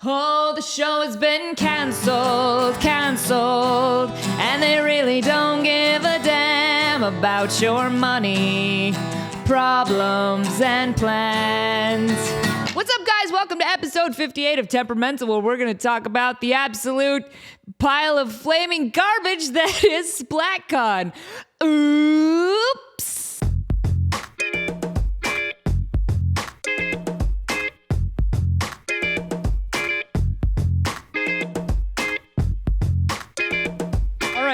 Oh, the show has been cancelled, and they really don't give a damn about your money, problems, and plans. What's up, guys? Welcome to episode 58 of Temperamental, where we're going to talk about the absolute pile of flaming garbage that is Splat Con. Oops.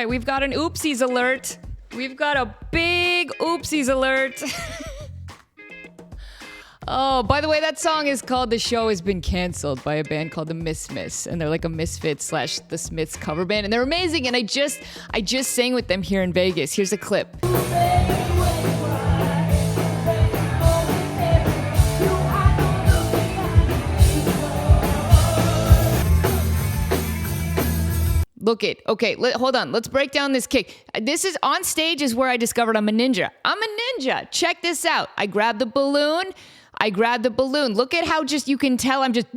We've got an oopsies alert. We've got a big oopsies alert. Oh, by the way, that song is called The Show Has Been Cancelled by a band called the Misfits. And they're like a Misfits / the Smiths cover band. And they're amazing. And I just sang with them here in Vegas. Here's a clip. Look it. Okay, hold on. Let's break down this kick. This is on stage is where I discovered I'm a ninja. I'm a ninja. Check this out. I grabbed the balloon. Look at how just you can tell I'm just...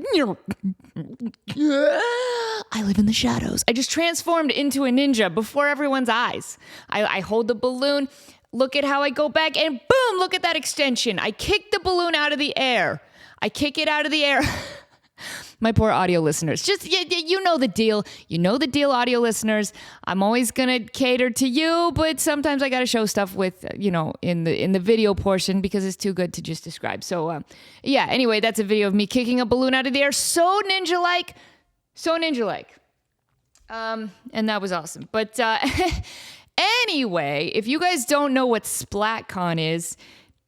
I live in the shadows. I just transformed into a ninja before everyone's eyes. I hold the balloon. Look at how I go back and boom, look at that extension. I kick the balloon out of the air. I kick it out of the air. My poor audio listeners. Just, you know the deal. You know the deal, audio listeners. I'm always going to cater to you, but sometimes I got to show stuff with, in the video portion because it's too good to just describe. So, anyway, that's a video of me kicking a balloon out of the air. So ninja-like. And that was awesome. But anyway, if you guys don't know what SplatCon is,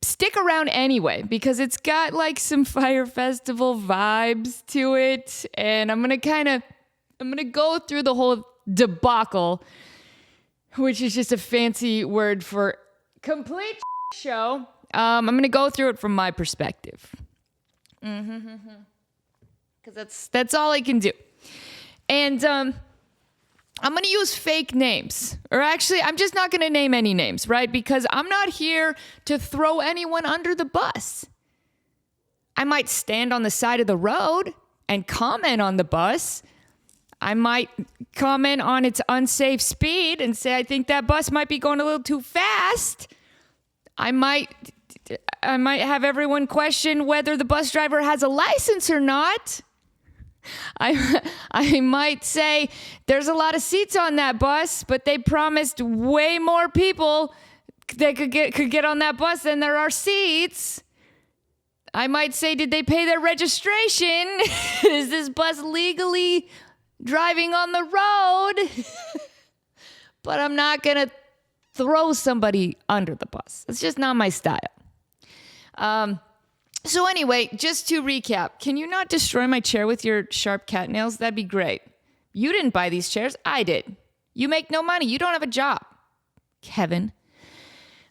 stick around anyway, because it's got like some Fire Festival vibes to it. And I'm going to go through the whole debacle, which is just a fancy word for complete show. I'm going to go through it from my perspective. Because that's all I can do. And, I'm going to use fake names. Or actually, I'm just not going to name any names, right? Because I'm not here to throw anyone under the bus. I might stand on the side of the road and comment on the bus. I might comment on its unsafe speed and say, I think that bus might be going a little too fast. I might have everyone question whether the bus driver has a license or not. I might say there's a lot of seats on that bus, but they promised way more people that could get on that bus than there are seats. I might say, did they pay their registration? Is this bus legally driving on the road? But I'm not going to throw somebody under the bus. It's just not my style. So anyway, just to recap, can you not destroy my chair with your sharp cat nails? That'd be great. You didn't buy these chairs. I did. You make no money. You don't have a job. Kevin.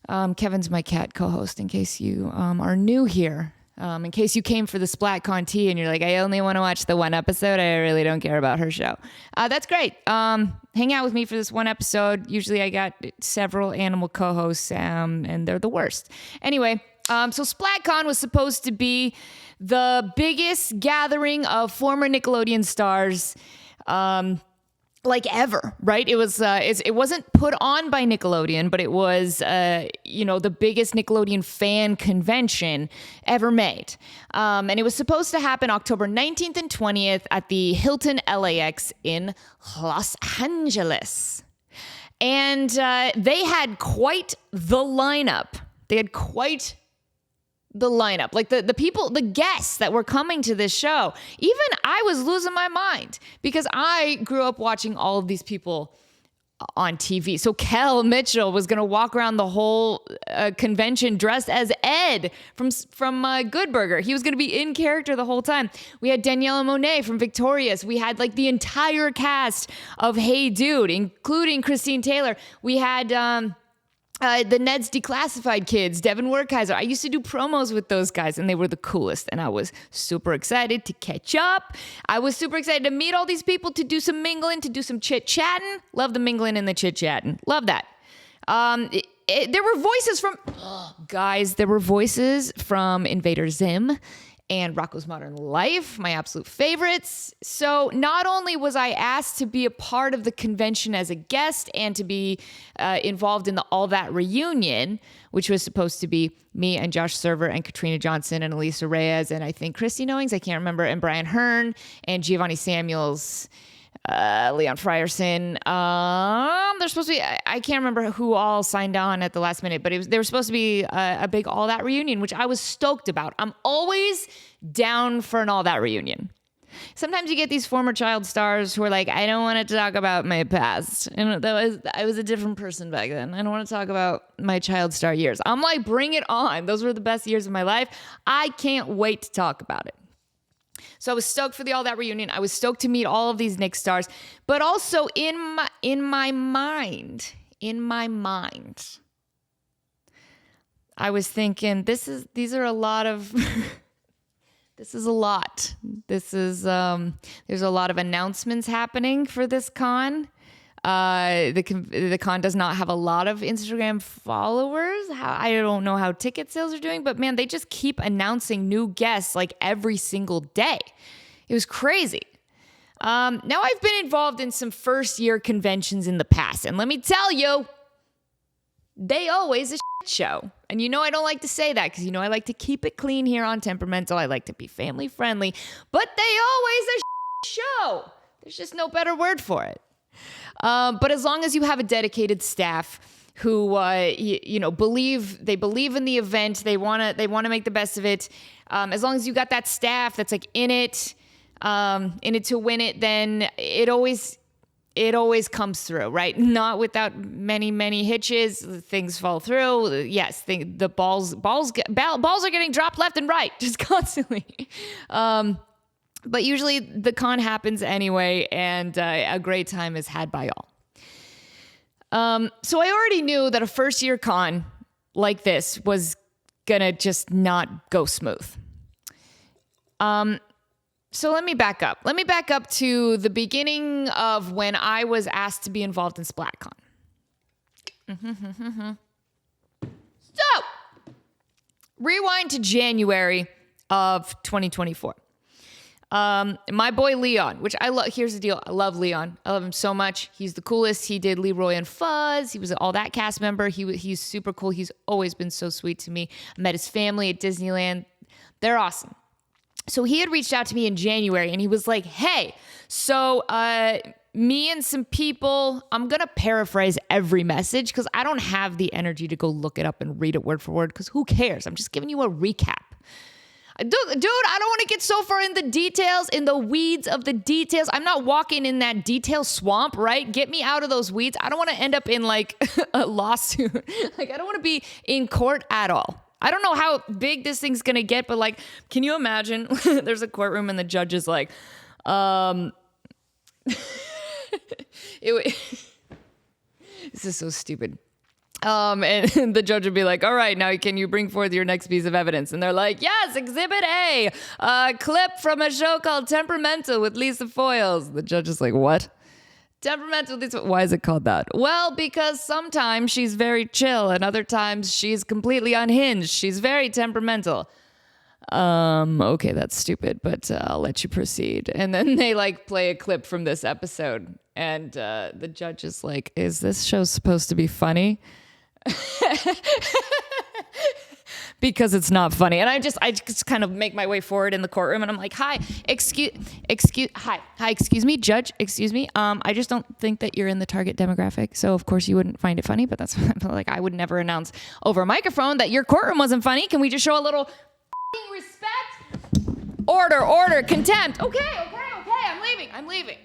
Kevin's my cat co-host, in case you are new here. In case you came for the Splat Con tea and you're like, I only want to watch the one episode. I really don't care about her show. That's great. Hang out with me for this one episode. Usually I got several animal co-hosts, and they're the worst. Anyway... So SplatCon was supposed to be the biggest gathering of former Nickelodeon stars, like ever, right? It was, it wasn't put on by Nickelodeon, but it was, the biggest Nickelodeon fan convention ever made. And it was supposed to happen October 19th and 20th at the Hilton LAX in Los Angeles. And, they had quite the lineup. Like the people, the guests that were coming to this show, even I was losing my mind because I grew up watching all of these people on TV. So Kel Mitchell was going to walk around the whole convention dressed as Ed from Good Burger. He was going to be in character the whole time. We had Daniela Monet from Victorious. We had like the entire cast of Hey Dude, including Christine Taylor. We had... the Ned's Declassified kids, Devin Werkheiser. I used to do promos with those guys, and they were the coolest. And I was super excited to catch up. I was super excited to meet all these people, to do some mingling, to do some chit-chatting. Love the mingling and the chit-chatting. Love that. There were voices from... Guys, there were voices from Invader Zim and Rocko's Modern Life, my absolute favorites. So not only was I asked to be a part of the convention as a guest and to be involved in the All That reunion, which was supposed to be me and Josh Server and Katrina Johnson and Elisa Reyes and I think Christy Knowings, I can't remember, and Brian Hearn and Giovanni Samuels, Leon Frierson. They're supposed to be, I can't remember who all signed on at the last minute, but they were supposed to be a big All That reunion, which I was stoked about. I'm always down for an All That reunion. Sometimes you get these former child stars who are like, I don't want to talk about my past. And I was a different person back then. I don't want to talk about my child star years. I'm like, bring it on. Those were the best years of my life. I can't wait to talk about it. So I was stoked for the All That reunion. I was stoked to meet all of these Nick stars, but also in my mind, I was thinking, these are a lot of, this is a lot. There's a lot of announcements happening for this con. The con does not have a lot of Instagram followers. I don't know how ticket sales are doing, but man, they just keep announcing new guests like every single day. It was crazy. Now I've been involved in some first year conventions in the past, and let me tell you, they always a shit show. And you know I don't like to say that because you know I like to keep it clean here on Temperamental. I like to be family friendly, but they always a shit show. There's just no better word for it. But as long as you have a dedicated staff who, believe in the event, they want to make the best of it. As long as you got that staff that's like in it to win it, then it always comes through, right? Not without many hitches. Things fall through. Yes, the balls are getting dropped left and right, just constantly. But usually the con happens anyway, and a great time is had by all. So I already knew that a first-year con like this was gonna just not go smooth. So let me back up. Let me back up to the beginning of when I was asked to be involved in SplatCon. So, rewind to January of 2024. My boy Leon, which I love. Here's the deal. I love Leon. I love him so much. He's the coolest. He did Leroy and Fuzz. He was an All That cast member. He's super cool. He's always been so sweet to me. I met his family at Disneyland. They're awesome. So he had reached out to me in January and he was like, hey, so me and some people, I'm going to paraphrase every message because I don't have the energy to go look it up and read it word for word because who cares? I'm just giving you a recap. Dude, I don't want to get so far in the details, in the weeds of the details. I'm not walking in that detail swamp, right? Get me out of those weeds. I don't want to end up in like a lawsuit. Like I don't want to be in court at all. I don't know how big this thing's going to get, but like, can you imagine there's a courtroom and the judge is like, this is so stupid. And the judge would be like, all right, now can you bring forth your next piece of evidence? And they're like, yes, Exhibit A, a clip from a show called Temperamental with Lisa Foyles. The judge is like, what? Temperamental, why is it called that? Well, because sometimes she's very chill and other times she's completely unhinged. She's very temperamental. Okay, that's stupid, but I'll let you proceed. And then they like play a clip from this episode and the judge is like, is this show supposed to be funny? Because it's not funny. And I just kind of make my way forward in the courtroom and I'm like, hi, excuse me, judge, excuse me. I just don't think that you're in the target demographic. So of course you wouldn't find it funny, but that's like, I would never announce over a microphone that your courtroom wasn't funny. Can we just show a little respect? Order, contempt. Okay, I'm leaving.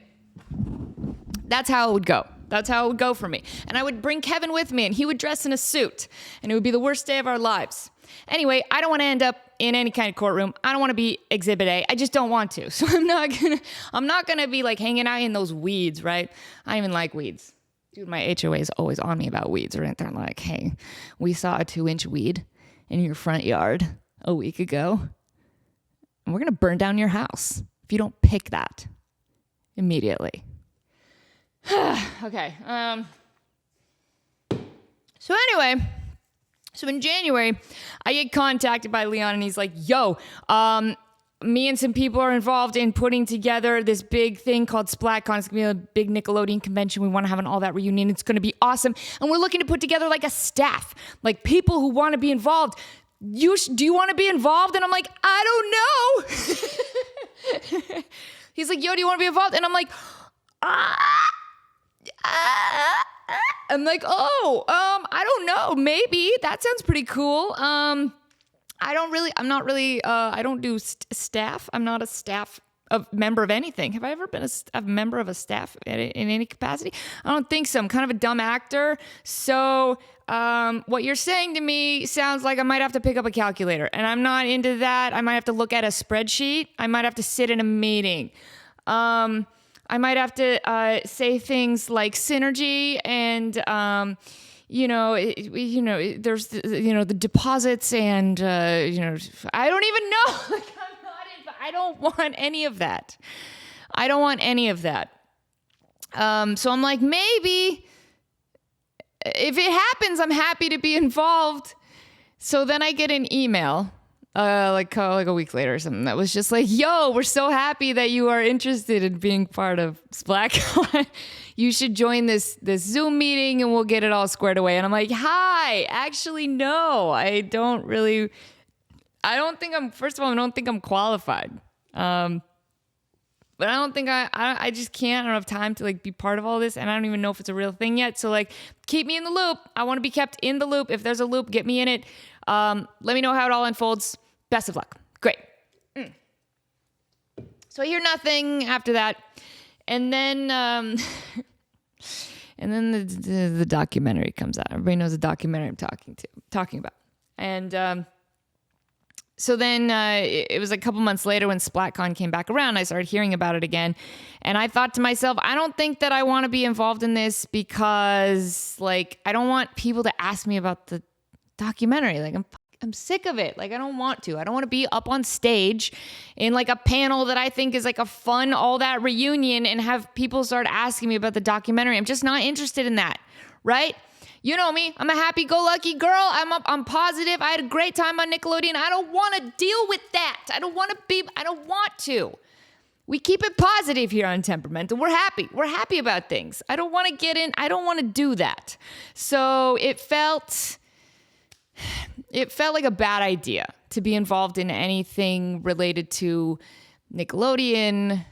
That's how it would go. That's how it would go for me. And I would bring Kevin with me and he would dress in a suit and it would be the worst day of our lives. Anyway, I don't want to end up in any kind of courtroom. I don't want to be Exhibit A. I just don't want to. So I'm not gonna be like hanging out in those weeds, right? I don't even like weeds. Dude, my HOA is always on me about weeds, right? They're like, hey, we saw a 2-inch weed in your front yard a week ago. And we're gonna burn down your house if you don't pick that immediately. Okay. So in January, I get contacted by Leon and he's like, yo, me and some people are involved in putting together this big thing called SplatCon. It's going to be a big Nickelodeon convention. We want to have an All That reunion. It's going to be awesome. And we're looking to put together like a staff, like people who want to be involved. Do you want to be involved? And I'm like, I don't know. He's like, yo, do you want to be involved? And I'm like, I'm like, I don't know. Maybe. That sounds pretty cool. I don't do staff. I'm not a member of anything. Have I ever been a member of a staff in any capacity? I don't think so. I'm kind of a dumb actor. So what you're saying to me sounds like I might have to pick up a calculator, and I'm not into that. I might have to look at a spreadsheet. I might have to sit in a meeting. I might have to say things like synergy and there's the deposits and I don't even know. Like, I don't want any of that. So I'm like, maybe if it happens, I'm happy to be involved. So then I get an email like a week later or something that was just like, yo, we're so happy that you are interested in being part of SplatCon. You should join this Zoom meeting and we'll get it all squared away. And I'm like, hi, actually, no, I don't think I'm qualified. But I don't think I just can't. I don't have time to like be part of all this. And I don't even know if it's a real thing yet. So like, keep me in the loop. I want to be kept in the loop. If there's a loop, get me in it. Let me know how it all unfolds. Best of luck. Great. So I hear nothing after that. And then, the documentary comes out. Everybody knows the documentary I'm talking about. And, so then it was a couple months later when SplatCon came back around, I started hearing about it again. And I thought to myself, I don't think that I want to be involved in this because like, I don't want people to ask me about the documentary. Like I'm sick of it. Like I don't want to be up on stage in like a panel that I think is like a fun, all that reunion and have people start asking me about the documentary. I'm just not interested in that. Right? You know me. I'm a happy-go-lucky girl. I'm positive. I had a great time on Nickelodeon. I don't want to deal with that. I don't want to. We keep it positive here on Temperamental. We're happy. We're happy about things. I don't want to get in. I don't want to do that. So it felt like a bad idea to be involved in anything related to Nickelodeon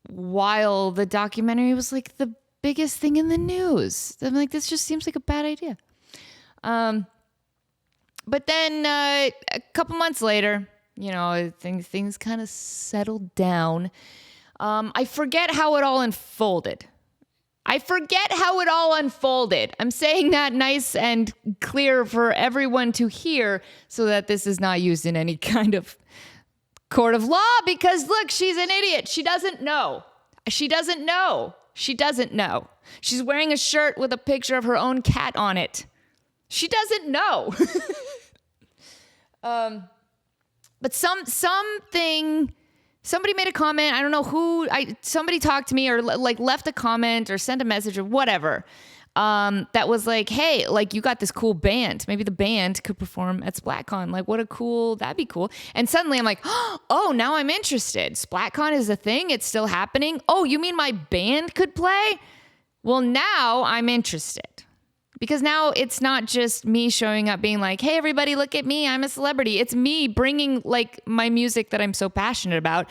while the documentary was like the biggest thing in the news. I'm like, this just seems like a bad idea. But then a couple months later, things kind of settled down. I forget how it all unfolded. I'm saying that nice and clear for everyone to hear so that this is not used in any kind of court of law because look, she's an idiot. She doesn't know. She's wearing a shirt with a picture of her own cat on it. She doesn't know. But somebody made a comment. I don't know who. Somebody talked to me or like left a comment or sent a message or whatever. That was like, hey, like you got this cool band. Maybe the band could perform at SplatCon. Like that'd be cool. And suddenly I'm like, oh, now I'm interested. SplatCon is a thing. It's still happening. Oh, you mean my band could play? Well, now I'm interested because now it's not just me showing up being like, hey, everybody, look at me. I'm a celebrity. It's me bringing like my music that I'm so passionate about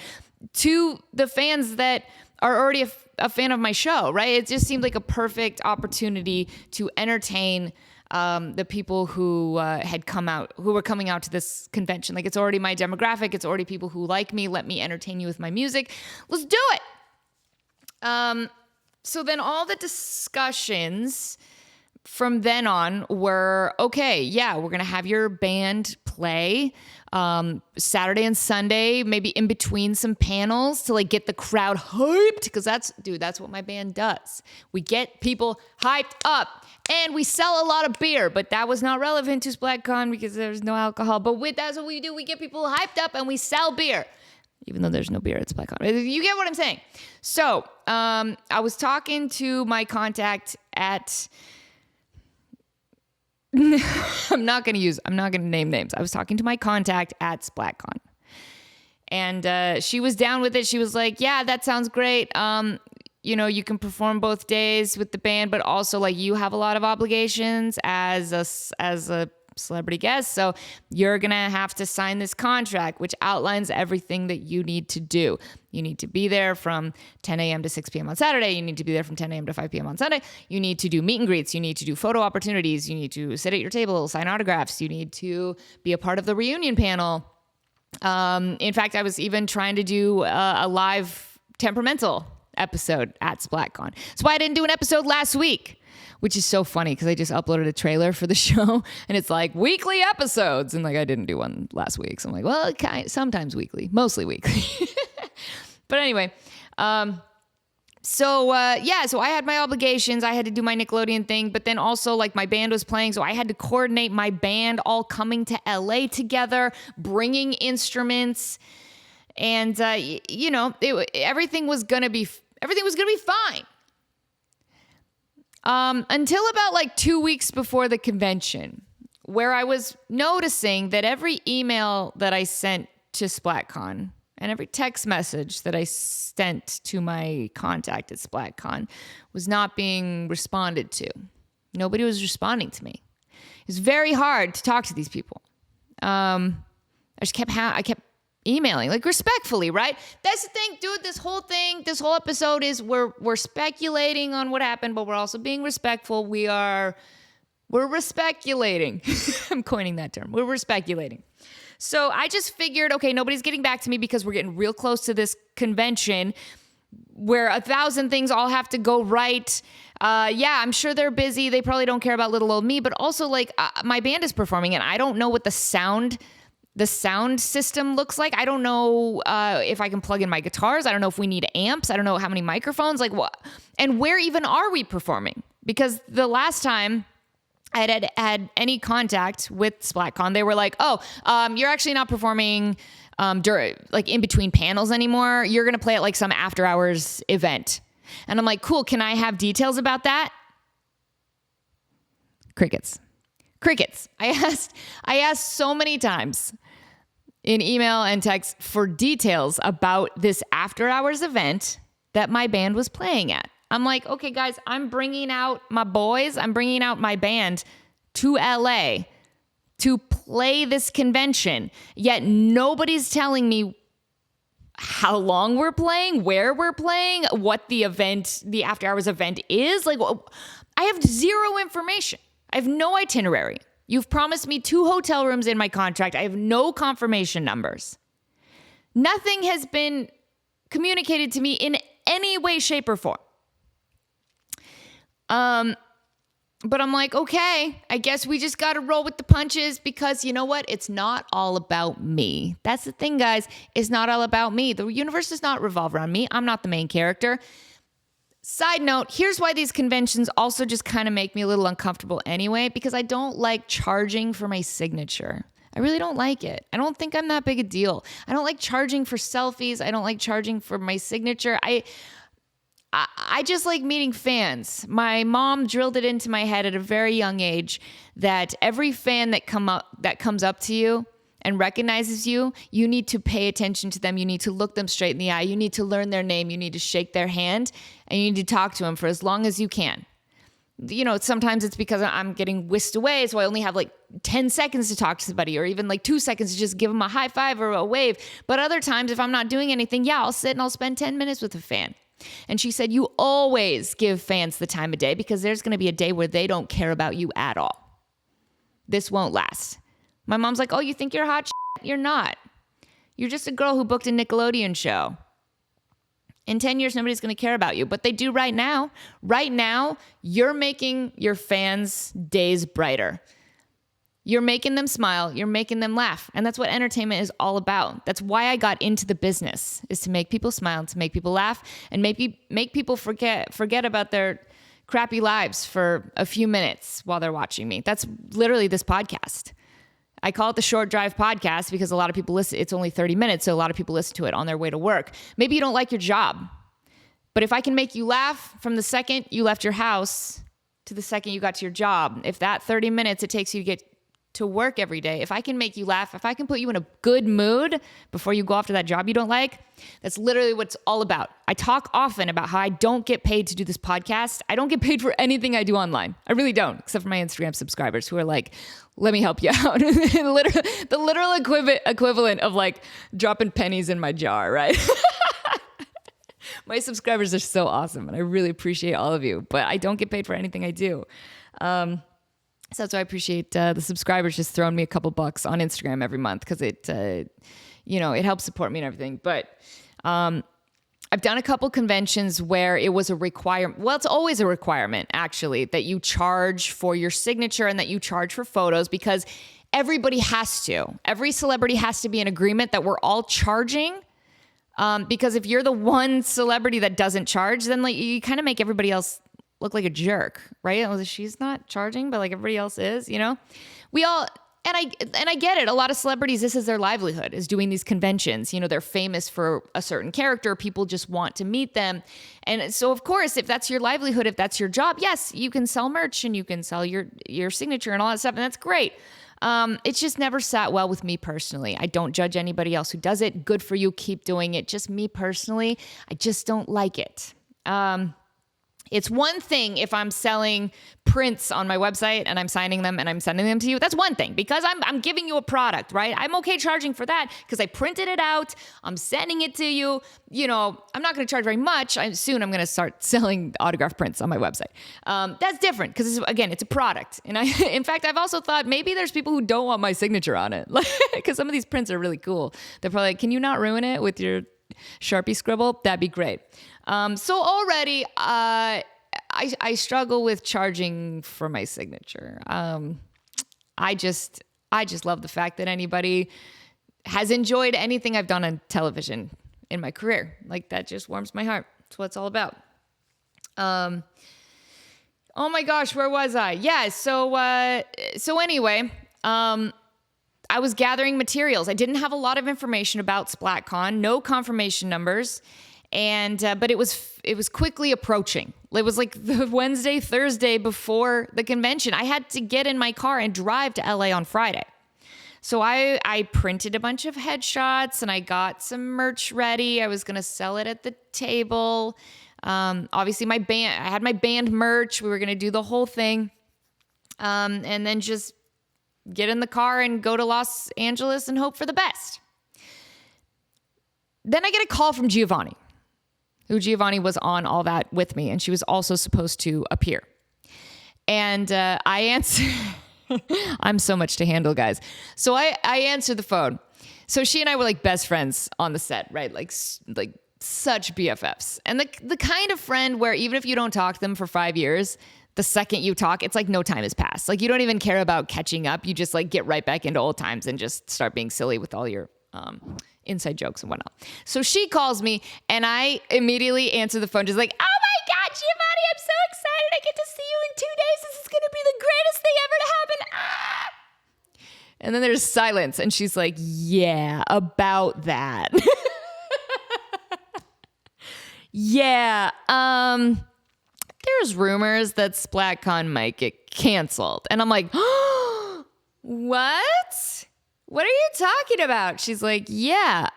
to the fans that are already a fan of my show, right? It just seemed like a perfect opportunity to entertain the people who were coming out to this convention. Like it's already my demographic. It's already people who like me. Let me entertain you with my music. Let's do it. So then all the discussions from then on were, okay, yeah, we're going to have your band play Saturday and Sunday, maybe in between some panels to like get the crowd hyped. Because that's what my band does. We get people hyped up and we sell a lot of beer, but that was not relevant to SplatCon because there's no alcohol. But that's what we do. We get people hyped up and we sell beer, even though there's no beer at SplatCon. You get what I'm saying? So I was talking to my contact at... I'm not going to name names. I was talking to my contact at SplatCon. And she was down with it. She was like, yeah, that sounds great. You can perform both days with the band, but also like you have a lot of obligations as a celebrity guest. So you're going to have to sign this contract, which outlines everything that you need to do. You need to be there from 10 a.m. to 6 p.m. on Saturday. You need to be there from 10 a.m. to 5 p.m. on Sunday. You need to do meet and greets. You need to do photo opportunities. You need to sit at your table, sign autographs. You need to be a part of the reunion panel. In fact, I was even trying to do a live Temperamental episode at SplatCon. That's why I didn't do an episode last week, which is so funny because I just uploaded a trailer for the show and it's like weekly episodes. And like, I didn't do one last week. So I'm like, well, sometimes weekly, mostly weekly. But anyway, so I had my obligations. I had to do my Nickelodeon thing, but then also like my band was playing. So I had to coordinate my band all coming to LA together, bringing instruments. And, everything was going to be fine. Until about like 2 weeks before the convention, where I was noticing that every email that I sent to SplatCon and every text message that I sent to my contact at SplatCon was not being responded to. Nobody was responding to me. It was very hard to talk to these people. I kept emailing, like respectfully, right? That's the thing, dude. This whole episode is we're speculating on what happened, but we're also being respectful. We're respeculating. I'm coining that term. We're respeculating. So I just figured, okay, nobody's getting back to me because we're getting real close to this convention where 1,000 things all have to go right. I'm sure they're busy. They probably don't care about little old me, but also like my band is performing and I don't know what the sound system looks like. I don't know if I can plug in my guitars. I don't know if we need amps. I don't know how many microphones, like what, and where even are we performing? Because the last time I had any contact with SplatCon, they were like, you're actually not performing like in between panels anymore. You're going to play at like some after hours event. And I'm like, cool. Can I have details about that? Crickets. I asked so many times in email and text for details about this after hours event that my band was playing at. I'm like, okay, guys, I'm bringing out my boys. I'm bringing out my band to LA to play this convention. Yet nobody's telling me how long we're playing, where we're playing, what the after hours event is. Like, I have zero information. I have no itinerary. You've promised me 2 hotel rooms in my contract. I have no confirmation numbers. Nothing has been communicated to me in any way, shape, or form. But I'm like, okay, I guess we just got to roll with the punches because you know what? It's not all about me. That's the thing, guys. It's not all about me. The universe does not revolve around me. I'm not the main character. Side note, here's why these conventions also just kind of make me a little uncomfortable anyway, because I don't like charging for my signature. I really don't like it. I don't think I'm that big a deal. I don't like charging for selfies. I don't like charging for my signature. I just like meeting fans. My mom drilled it into my head at a very young age that every fan that comes up to you and recognizes you, you need to pay attention to them. You need to look them straight in the eye. You need to learn their name. You need to shake their hand, and you need to talk to them for as long as you can. You know, sometimes it's because I'm getting whisked away, so I only have like 10 seconds to talk to somebody, or even like 2 seconds to just give them a high five or a wave. But other times, if I'm not doing anything, I'll sit and I'll spend 10 minutes with a fan. And she said, you always give fans the time of day because there's going to be a day where they don't care about you at all. This won't last. My mom's like, oh, you think you're hot shit? You're not. You're just a girl who booked a Nickelodeon show. In 10 years, nobody's going to care about you, but they do right now. Right now, you're making your fans' days brighter. You're making them smile. You're making them laugh. And that's what entertainment is all about. That's why I got into the business, is to make people smile, to make people laugh, and make people forget about their crappy lives for a few minutes while they're watching me. That's literally this podcast. I call it the Short Drive Podcast because a lot of people listen. It's only 30 minutes, so a lot of people listen to it on their way to work. Maybe you don't like your job, but if I can make you laugh from the second you left your house to the second you got to your job, if that 30 minutes it takes you to get to work every day, if I can make you laugh, if I can put you in a good mood before you go off to that job you don't like, that's literally what it's all about. I talk often about how I don't get paid to do this podcast. I don't get paid for anything I do online. I really don't, except for my Instagram subscribers who are like, let me help you out. The literal equivalent of like dropping pennies in my jar, right? My subscribers are so awesome, and I really appreciate all of you, but I don't get paid for anything I do. So that's why I appreciate the subscribers just throwing me a couple bucks on Instagram every month, because it helps support me and everything. But I've done a couple conventions where it was a requirement. Well, it's always a requirement, actually, that you charge for your signature and that you charge for photos, because everybody has to. Every celebrity has to be in agreement that we're all charging. Because if you're the one celebrity that doesn't charge, then like you kind of make everybody else look like a jerk, right? She's not charging, but like everybody else is, you know? We all, and I get it. A lot of celebrities, this is their livelihood, is doing these conventions. You know, they're famous for a certain character. People just want to meet them. And so of course, if that's your livelihood, if that's your job, yes, you can sell merch and you can sell your signature and all that stuff. And that's great. It's just never sat well with me personally. I don't judge anybody else who does it. Good for you. Keep doing it. Just me personally, I just don't like it. It's one thing if I'm selling prints on my website and I'm signing them and I'm sending them to you. That's one thing, because I'm giving you a product, right? I'm okay charging for that because I printed it out. I'm sending it to you. You know, I'm not going to charge very much. Soon I'm going to start selling autograph prints on my website. That's different because, again, it's a product. And in fact, I've also thought maybe there's people who don't want my signature on it, because some of these prints are really cool. They're probably like, can you not ruin it with your Sharpie scribble? That'd be great. So already, I struggle with charging for my signature. I just love the fact that anybody has enjoyed anything I've done on television in my career. Like, that just warms my heart. That's what it's all about. Oh my gosh, where was I? Yeah. So anyway, I was gathering materials. I didn't have a lot of information about SplatCon, no confirmation numbers. But it was quickly approaching. It was like the Wednesday, Thursday before the convention. I had to get in my car and drive to LA on Friday. So I printed a bunch of headshots and I got some merch ready. I was going to sell it at the table. Obviously I had my band merch. We were going to do the whole thing. And then just get in the car and go to Los Angeles and hope for the best. Then I get a call from Giovanni, who Giovanni was on all that with me, and she was also supposed to appear. And I answer. I'm so much to handle, guys. So I answered the phone. So she and I were like best friends on the set, right? Like such BFFs. And the kind of friend where even if you don't talk to them for 5 years, the second you talk, it's like no time has passed. Like, you don't even care about catching up. You just like get right back into old times and just start being silly with all your inside jokes and whatnot. So she calls me and I immediately answer the phone, just like, oh my God, Giovanni, I'm so excited. I get to see you in 2 days. This is going to be the greatest thing ever to happen. Ah! And then there's silence. And she's like, yeah, about that. Yeah. There's rumors that SplatCon might get canceled. And I'm like, oh, what? What are you talking about? She's like, yeah,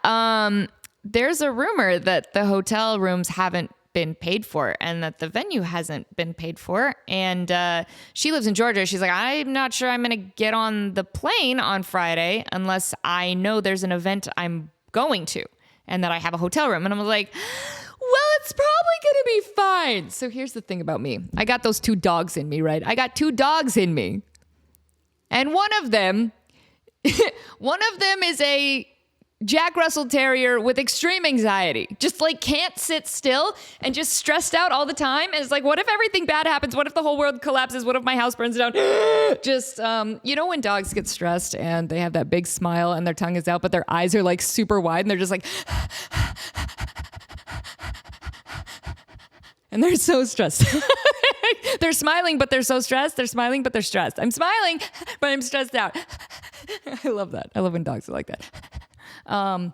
there's a rumor that the hotel rooms haven't been paid for and that the venue hasn't been paid for. And she lives in Georgia. She's like, I'm not sure I'm going to get on the plane on Friday unless I know there's an event I'm going to and that I have a hotel room. And I was like, well, it's probably going to be fine. So here's the thing about me. I got those 2 dogs in me, right? I got 2 dogs in me. And one of them is a Jack Russell Terrier with extreme anxiety. Just like can't sit still and just stressed out all the time. And it's like, what if everything bad happens? What if the whole world collapses? What if my house burns down? Just, you know, when dogs get stressed and they have that big smile and their tongue is out, but their eyes are like super wide and they're just like, and they're so stressed. They're smiling, but they're so stressed. They're smiling, but they're stressed. I'm smiling, but I'm stressed out. I love that. I love when dogs are like that.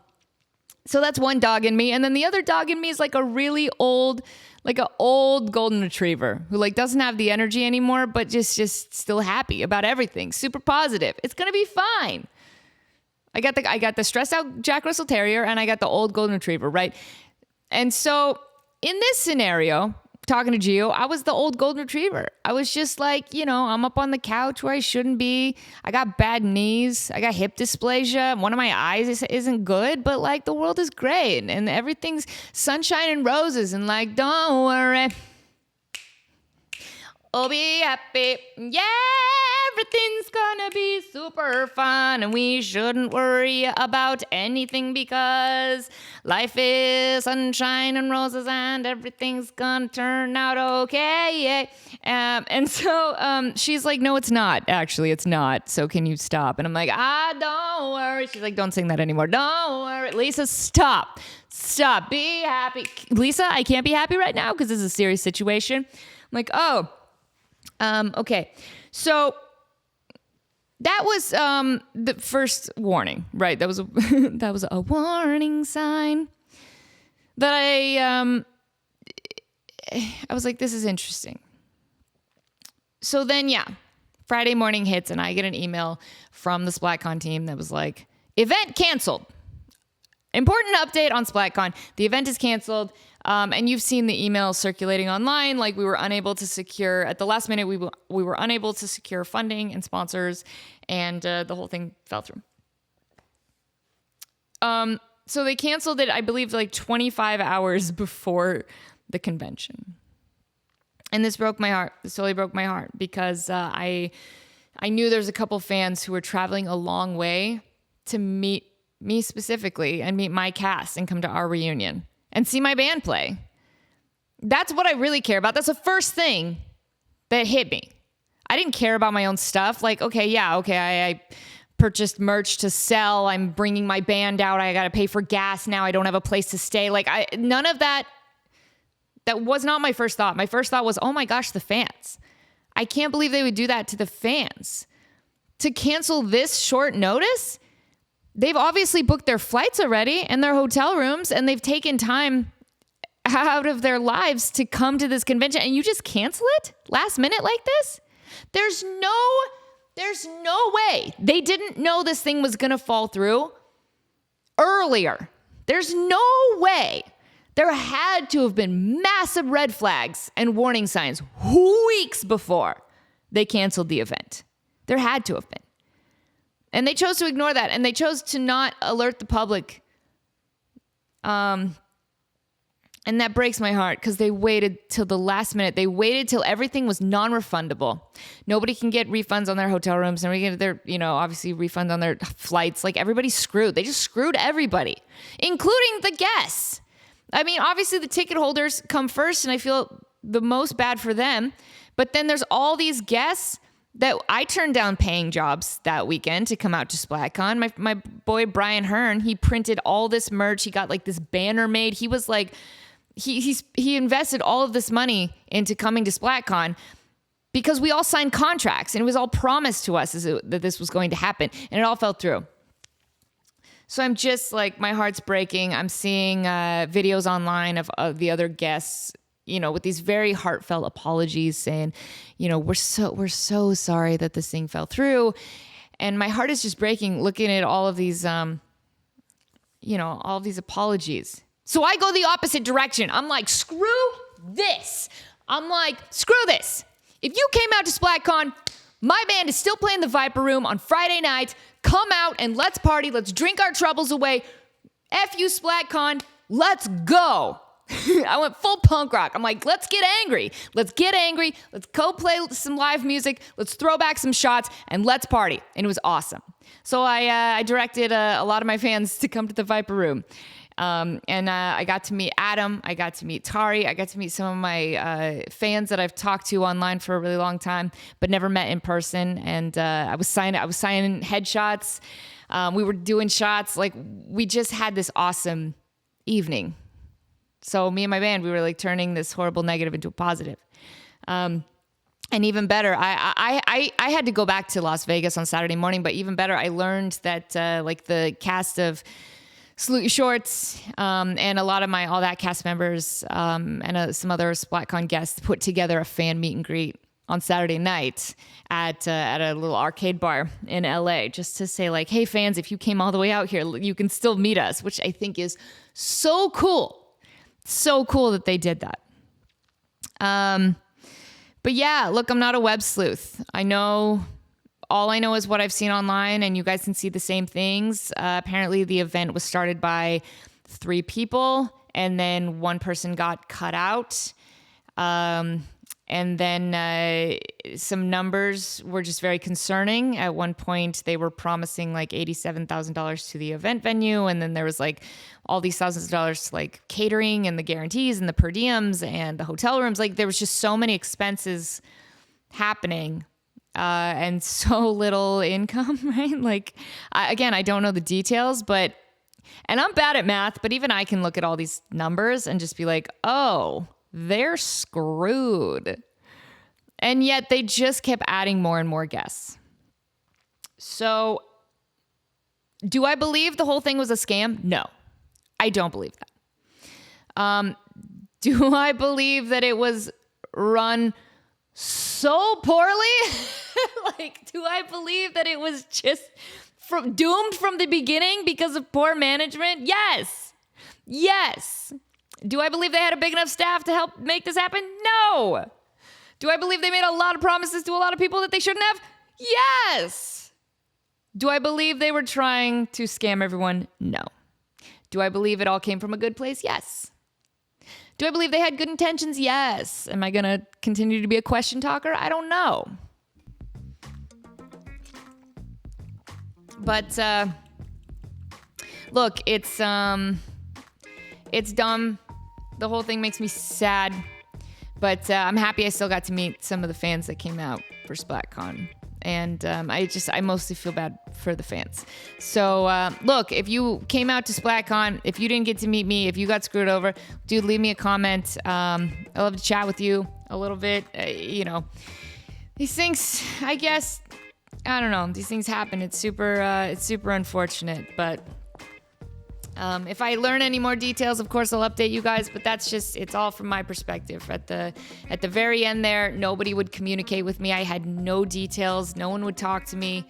So that's one dog in me. And then the other dog in me is like a really old, like an old golden retriever who like doesn't have the energy anymore, but just still happy about everything. Super positive. It's going to be fine. I got the stressed out Jack Russell Terrier and I got the old golden retriever, right? And so in this scenario, talking to Gio, I was the old golden retriever. I was just like, I'm up on the couch where I shouldn't be. I got bad knees. I got hip dysplasia. One of my eyes isn't good, but like the world is great and everything's sunshine and roses and like, don't worry. Oh, be happy. Yeah, everything's gonna be super fun and we shouldn't worry about anything because life is sunshine and roses and everything's gonna turn out okay. And so she's like, no, it's not. Actually, it's not. So can you stop? And I'm like, don't worry. She's like, don't sing that anymore. Don't worry. Lisa, stop. Stop. Be happy. Lisa, I can't be happy right now because this is a serious situation. I'm like, oh. Okay, so that was the first warning, right? That was that was a warning sign that I was like, this is interesting. So then, Friday morning hits and I get an email from the SplatCon team that was like, event canceled. Important update on SplatCon. The event is canceled. And you've seen the email circulating online. Like we were unable to secure at the last minute. We were unable to secure funding and sponsors, and the whole thing fell through. So they canceled it, I believe, like 25 hours before the convention. And this broke my heart. This totally broke my heart because I knew there's a couple fans who were traveling a long way to meet me specifically and meet my cast and come to our reunion and see my band play. That's what I really care about. That's the first thing that hit me. I didn't care about my own stuff. Like, I purchased merch to sell. I'm bringing my band out. I got to pay for gas now. I don't have a place to stay. Like, none of that. That was not my first thought. My first thought was, oh my gosh, the fans. I can't believe they would do that to the fans. To cancel this short notice? They've obviously booked their flights already and their hotel rooms, and they've taken time out of their lives to come to this convention, and you just cancel it last minute like this? There's no way. They didn't know this thing was going to fall through earlier. There's no way. There had to have been massive red flags and warning signs weeks before they canceled the event. There had to have been. And they chose to ignore that, and they chose to not alert the public. And that breaks my heart because they waited till the last minute. They waited till everything was non-refundable. Nobody can get refunds on their hotel rooms. Nobody can get their, obviously refunds on their flights. Like everybody's screwed. They just screwed everybody, including the guests. I mean, obviously the ticket holders come first, and I feel the most bad for them. But then there's all these guests that I turned down paying jobs that weekend to come out to SplatCon. My boy Brian Hearn, he printed all this merch. He got like this banner made. He was like, he invested all of this money into coming to SplatCon because we all signed contracts and it was all promised to us that this was going to happen, and it all fell through. So I'm just like, my heart's breaking. I'm seeing videos online of the other guests, with these very heartfelt apologies saying, we're so sorry that this thing fell through. And my heart is just breaking looking at all of these, all of these apologies. So I go the opposite direction. I'm like, screw this. If you came out to SplatCon, my band is still playing the Viper Room on Friday night. Come out and let's party. Let's drink our troubles away. F you, SplatCon. Let's go. I went full punk rock. I'm like, let's get angry. Let's go play some live music. Let's throw back some shots and let's party. And it was awesome. So I directed a lot of my fans to come to the Viper Room. And I got to meet Adam. I got to meet Tari. I got to meet some of my fans that I've talked to online for a really long time, but never met in person. And I was signing headshots. We were doing shots. Like, we just had this awesome evening. So me and my band, we were like turning this horrible negative into a positive. And even better, I had to go back to Las Vegas on Saturday morning, but even better, I learned that like the cast of Salute Your Shorts, and a lot of my All That cast members and some other SplatCon guests put together a fan meet and greet on Saturday night at a little arcade bar in LA, just to say like, hey fans, if you came all the way out here, you can still meet us, which I think is so cool. So cool that they did that. But yeah, look, I'm not a web sleuth. All I know is what I've seen online, and you guys can see the same things. Apparently the event was started by 3 people, and then 1 person got cut out. And then some numbers were just very concerning. At one point, they were promising like $87,000 to the event venue. And then there was like all these thousands of dollars to like catering and the guarantees and the per diems and the hotel rooms. Like there was just so many expenses happening and so little income, right? Like, I don't know the details, and I'm bad at math, but even I can look at all these numbers and just be like, oh, they're screwed. And yet they just kept adding more and more guests. So do I believe the whole thing was a scam? No, I don't believe that. Do I believe that it was run so poorly? Like, do I believe that it was just doomed from the beginning because of poor management? Yes. Do I believe they had a big enough staff to help make this happen? No. Do I believe they made a lot of promises to a lot of people that they shouldn't have? Yes. Do I believe they were trying to scam everyone? No. Do I believe it all came from a good place? Yes. Do I believe they had good intentions? Yes. Am I going to continue to be a question talker? I don't know. But look, it's dumb. The whole thing makes me sad, but I'm happy I still got to meet some of the fans that came out for SplatCon. And I mostly feel bad for the fans. So look, if you came out to SplatCon, if you didn't get to meet me, if you got screwed over, dude, leave me a comment. I'd love to chat with you a little bit. These things, I guess, I don't know. These things happen. It's super unfortunate, but if I learn any more details, of course, I'll update you guys, but it's all from my perspective. At the very end there, nobody would communicate with me. I had no details. No one would talk to me.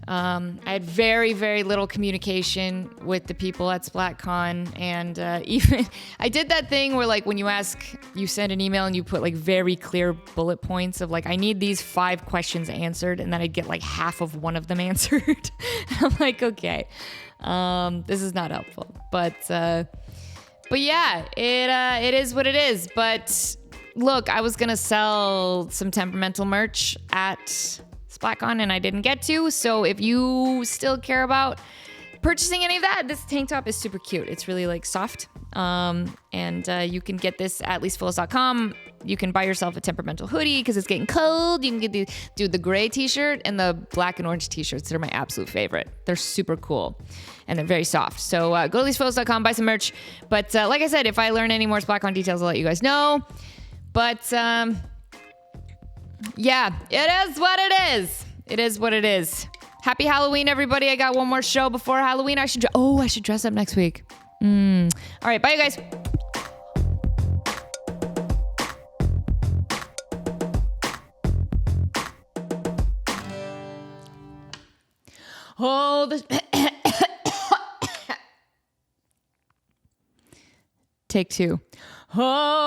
I had very, very little communication with the people at SplatCon. And even I did that thing where, like, when you send an email and you put like very clear bullet points of like, I need these 5 questions answered. And then I'd get like half of one of them answered. I'm like, okay. This is not helpful, but yeah, it is what it is. But look, I was going to sell some Temperamental merch at SplatCon and I didn't get to. So if you still care about purchasing any of that, this tank top is super cute. It's really like soft. And you can get this at leastfullis.com. You can buy yourself a Temperamental hoodie because it's getting cold. You can get the gray t-shirt and the black and orange t-shirts. They're my absolute favorite. They're super cool and they're very soft. So go to leastfullis.com, buy some merch. But like I said, if I learn any more SplatCon details, I'll let you guys know. But yeah, it is what it is. It is what it is. Happy Halloween, everybody. I got one more show before Halloween. I should dress up next week. All right, bye, you guys. Oh, Take 2. Oh.